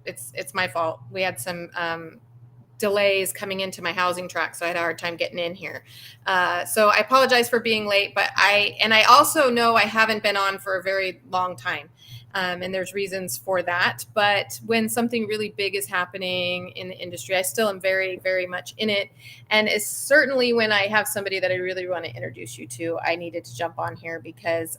it's my fault. We had some delays coming into my housing tract, so I had a hard time getting in here. So I apologize for being late, but I also know I haven't been on for a very long time. And there's reasons for that. But when something really big is happening in the industry, I still am very, very much in it. And it's certainly when I have somebody that I really want to introduce you to, I needed to jump on here because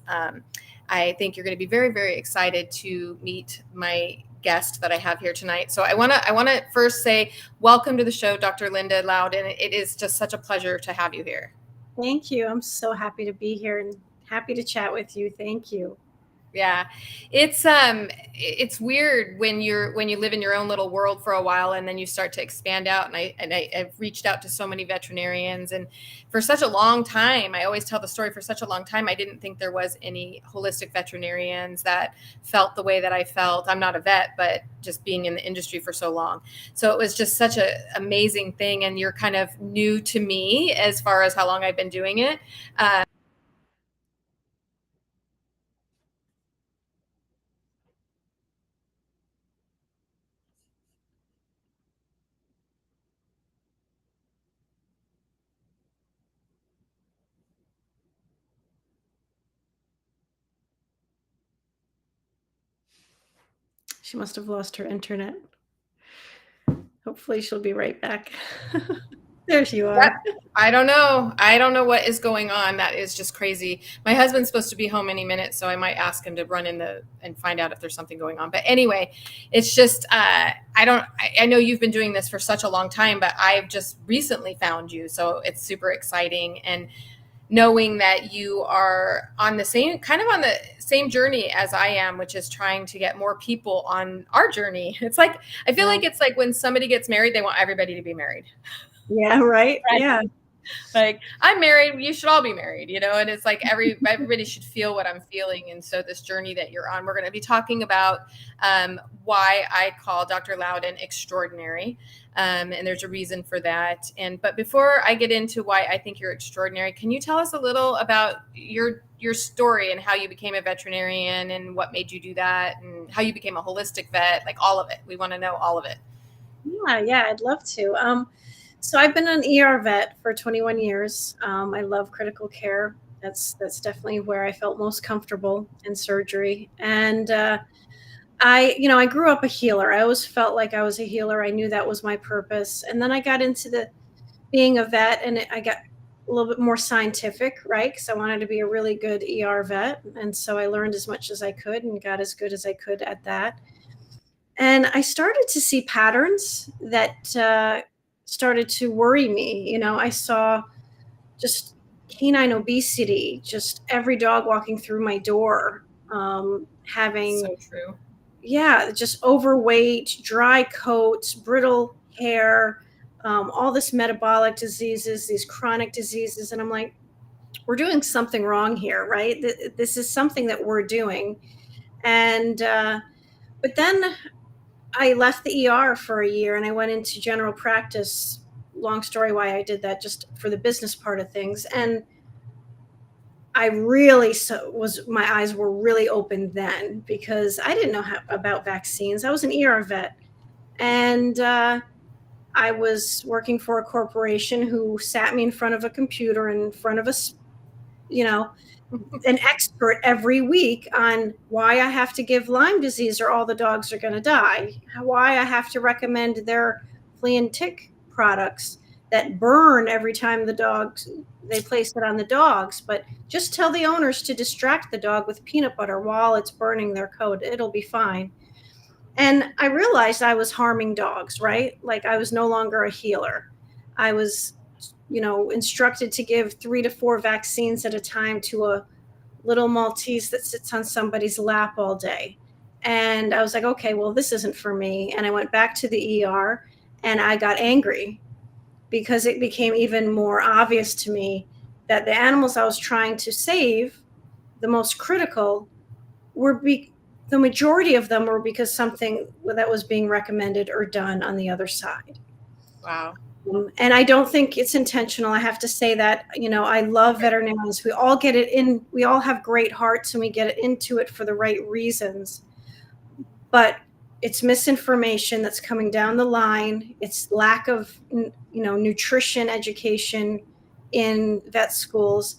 I think you're going to be very, very excited to meet my guest that I have here tonight. So I want to first say welcome to the show, Dr. Linda Loudon. It is just such a pleasure to have you here. Thank you. I'm so happy to be here and happy to chat with you. Thank you. Yeah, it's weird when you live in your own little world for a while and then you start to expand out. And I've reached out to so many veterinarians, and for such a long time, I always tell the story. For such a long time, I didn't think there was any holistic veterinarians that felt the way that I felt. I'm not a vet, but just being in the industry for so long, so it was just such an amazing thing. And you're kind of new to me as far as how long I've been doing it. She must have lost her internet. Hopefully she'll be right back. There you are. I don't know what is going on. That is just crazy. My husband's supposed to be home any minute, so I might ask him to run in and find out if there's something going on. But anyway, it's just I know you've been doing this for such a long time, but I've just recently found you, so it's super exciting. And knowing that you are on the same journey as I am, which is trying to get more people on our journey. It's like I feel like it's like when somebody gets married, they want everybody to be married. Yeah, right. Yeah. Like, I'm married, you should all be married, and it's like everybody should feel what I'm feeling. And so this journey that you're on, we're going to be talking about why I call Dr. Loudon extraordinary. And there's a reason for that. But before I get into why I think you're extraordinary, can you tell us a little about your story and how you became a veterinarian and what made you do that and how you became a holistic vet, like all of it? We want to know all of it. Yeah, I'd love to. So I've been an ER vet for 21 years. I love critical care. That's definitely where I felt most comfortable in surgery. And I grew up a healer. I always felt like I was a healer. I knew that was my purpose. And then I got into being a vet, and I got a little bit more scientific, right? Because I wanted to be a really good ER vet. And so I learned as much as I could and got as good as I could at that. And I started to see patterns that started to worry me. I saw just canine obesity, just every dog walking through my door having, so true. Yeah, just overweight, dry coats, brittle hair, all this metabolic diseases, these chronic diseases. And I'm like, we're doing something wrong here, right? This is something that we're doing. And, but then I left the ER for a year and I went into general practice. Long story why I did that, just for the business part of things. And I really my eyes were really open then, because I didn't know about vaccines. I was an ER vet, and I was working for a corporation who sat me in front of a computer in front of an expert every week on why I have to give Lyme disease or all the dogs are going to die, why I have to recommend their flea and tick products that burn every time they place it on the dogs, but just tell the owners to distract the dog with peanut butter while it's burning their coat. It'll be fine. And I realized I was harming dogs, right? Like, I was no longer a healer. I was instructed to give 3 to 4 vaccines at a time to a little Maltese that sits on somebody's lap all day. And I was like, okay, well, this isn't for me. And I went back to the ER and I got angry, because it became even more obvious to me that the animals I was trying to save, the most critical, the majority of them were because something that was being recommended or done on the other side. Wow. And I don't think it's intentional. I have to say that, I love veterinarians. We all get it in. We all have great hearts and we get into it for the right reasons. But it's misinformation that's coming down the line. It's lack of, nutrition education in vet schools,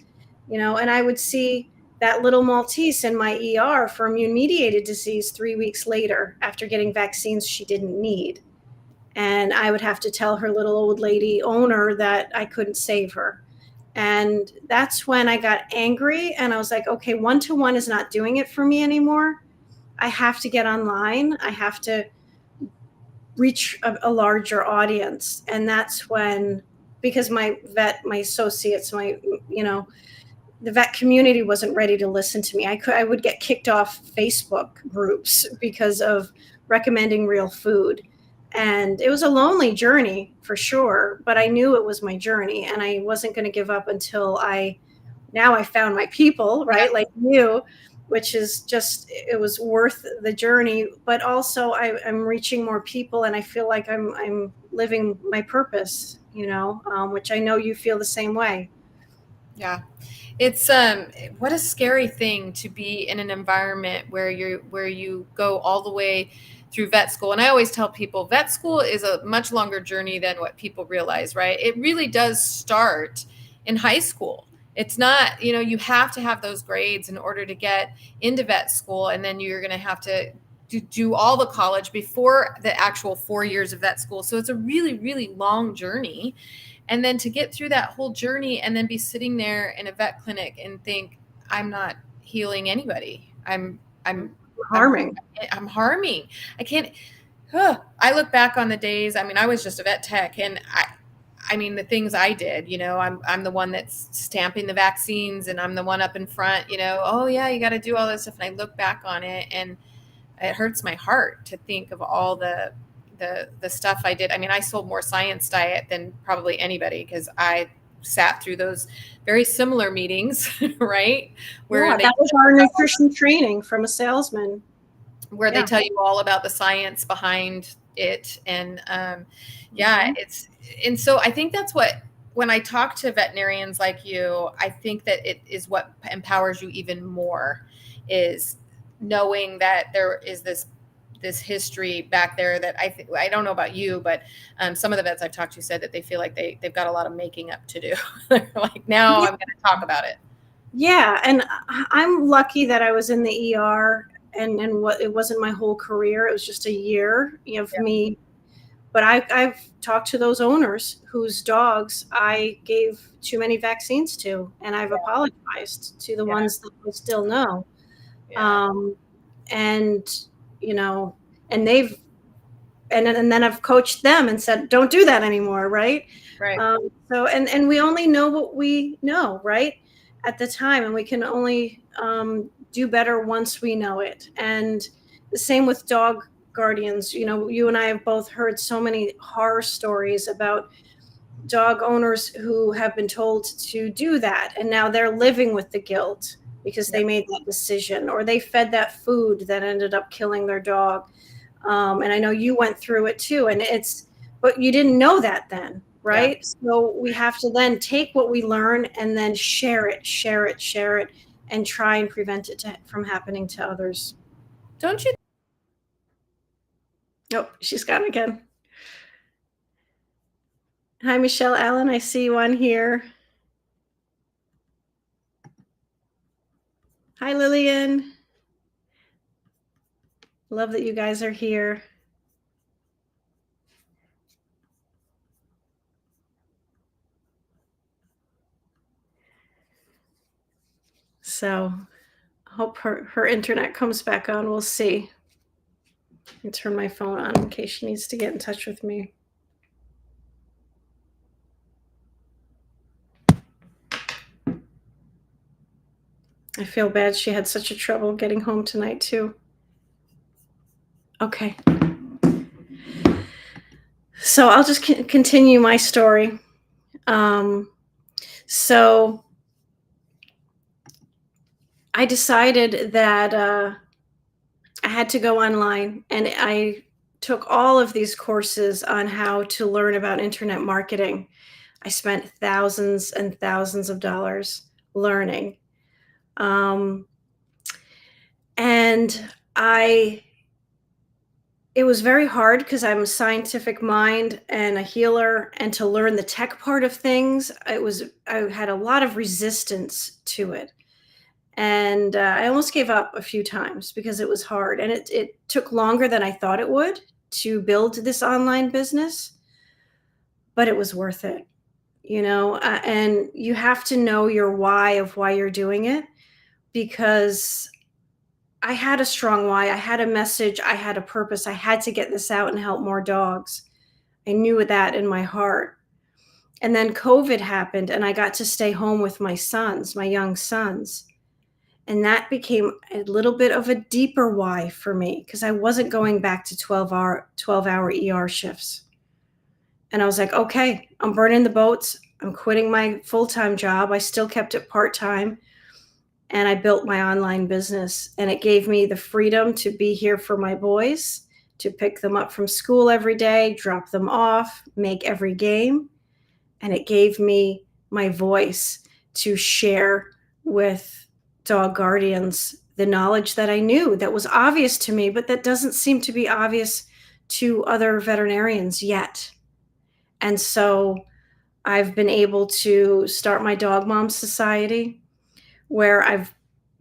and I would see that little Maltese in my ER for immune mediated disease 3 weeks later after getting vaccines she didn't need. And I would have to tell her little old lady owner that I couldn't save her. And that's when I got angry and I was like, okay, 1-to-1 is not doing it for me anymore. I have to get online. I have to reach a larger audience. And that's when, because my associates, the vet community wasn't ready to listen to me. I would get kicked off Facebook groups because of recommending real food. And it was a lonely journey for sure, but I knew it was my journey and I wasn't going to give up until I found my people, right? Yeah. Like you, which is just, it was worth the journey, but also I'm reaching more people and I feel like I'm living my purpose, which I know you feel the same way. Yeah. It's what a scary thing to be in an environment where you go all the way through vet school. And I always tell people vet school is a much longer journey than what people realize, right? It really does start in high school. It's not, you have to have those grades in order to get into vet school, and then you're going to have to do all the college before the actual 4 years of vet school. So it's a really, really long journey. And then to get through that whole journey and then be sitting there in a vet clinic and think, I'm not healing anybody. I'm Harming. I'm harming. I can't. I look back on the days. I mean, I was just a vet tech, and I mean, the things I did. I'm the one that's stamping the vaccines, and I'm the one up in front. Oh yeah, you got to do all this stuff. And I look back on it, and it hurts my heart to think of all the stuff I did. I mean, I sold more science diet than probably anybody because I sat through those very similar meetings, right? Where that was our nutrition training from a salesman. Where they tell you all about the science behind it. And and so I think that's when I talk to veterinarians like you, I think that it is what empowers you even more, is knowing that there is this history back there that I don't know about you, but some of the vets I've talked to said that they feel like they've got a lot of making up to do. They're like, now I'm going to talk about it. Yeah. And I'm lucky that I was in the ER and it wasn't my whole career. It was just a year of me. But I've talked to those owners whose dogs I gave too many vaccines to, and I've apologized to the ones that I still know. And they've, and then I've coached them and said, don't do that anymore. Right. Right. So, and we only know what we know, right, at the time, and we can only do better once we know it. And the same with dog guardians. You and I have both heard so many horror stories about dog owners who have been told to do that, and now they're living with the guilt because they made that decision, or they fed that food that ended up killing their dog. And I know you went through it too, but you didn't know that then, right? Yeah. So we have to then take what we learn and then share it, and try and prevent it from happening to others. Don't you? Nope, she's gone again. Hi, Michelle Allen. I see you on here. Hi, Lillian. Love that you guys are here. So I hope her internet comes back on. We'll see. Let me turn my phone on in case she needs to get in touch with me. I feel bad she had such a trouble getting home tonight too. Okay. So I'll just continue my story. So I decided that I had to go online, and I took all of these courses on how to learn about internet marketing. I spent thousands and thousands of dollars learning. And I It was very hard because I'm a scientific mind and a healer, and to learn the tech part of things, I had a lot of resistance to it. And I almost gave up a few times because it was hard, and it took longer than I thought it would to build this online business, but it was worth it, and you have to know your why of why you're doing it, because I had a strong why. I had a message. I had a purpose. I had to get this out and help more dogs. I knew that in my heart. And then COVID happened, and I got to stay home with my sons, my young sons. And that became a little bit of a deeper why for me, because I wasn't going back to 12-hour ER shifts. And I was like, okay, I'm burning the boats. I'm quitting my full-time job. I still kept it part-time. And I built my online business, and it gave me the freedom to be here for my boys, to pick them up from school every day, drop them off, make every game. And it gave me my voice to share with dog guardians the knowledge that I knew that was obvious to me, but that doesn't seem to be obvious to other veterinarians yet. And so I've been able to start my Dog Mom Society, where I've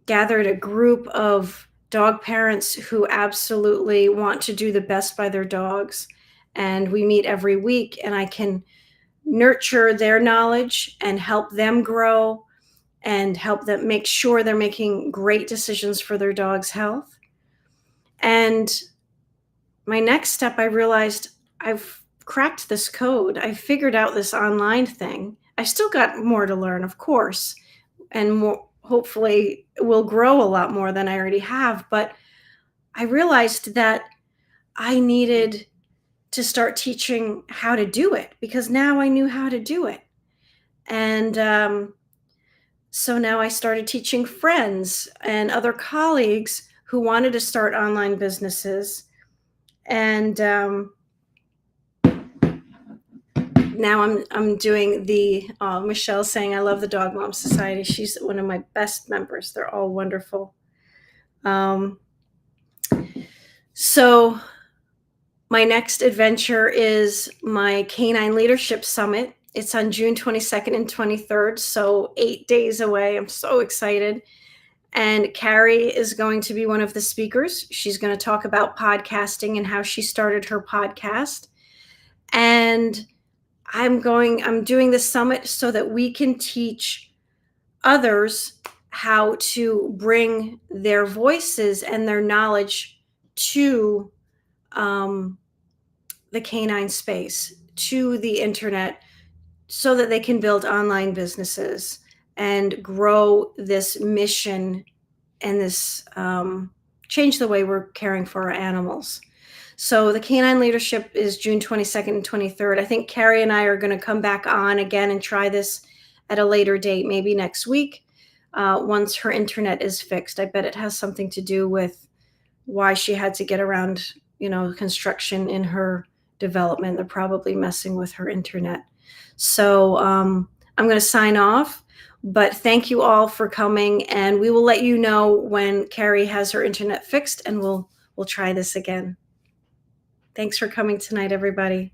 gathered a group of dog parents who absolutely want to do the best by their dogs. And we meet every week, and I can nurture their knowledge and help them grow and help them make sure they're making great decisions for their dog's health. And my next step, I realized I've cracked this code. I figured out this online thing. I still got more to learn, of course, and more, hopefully will grow a lot more than I already have. But I realized that I needed to start teaching how to do it, because now I knew how to do it. And so now I started teaching friends and other colleagues who wanted to start online businesses. And now I'm doing the Michelle saying I love the Dog Mom Society. She's one of my best members. They're all wonderful. So my next adventure is my Canine Leadership Summit. It's on June 22nd and 23rd, so 8 days away. I'm so excited. And Carrie is going to be one of the speakers. She's going to talk about podcasting and how she started her podcast. And I'm doing this summit so that we can teach others how to bring their voices and their knowledge to the canine space, to the internet, so that they can build online businesses and grow this mission and this change the way we're caring for our animals. So the Canine Leadership is June 22nd and 23rd. I think Carrie and I are going to come back on again and try this at a later date, maybe next week, once her internet is fixed. I bet it has something to do with why she had to get around, construction in her development. They're probably messing with her internet. So I'm going to sign off, but thank you all for coming, and we will let you know when Carrie has her internet fixed, and we'll try this again. Thanks for coming tonight, everybody.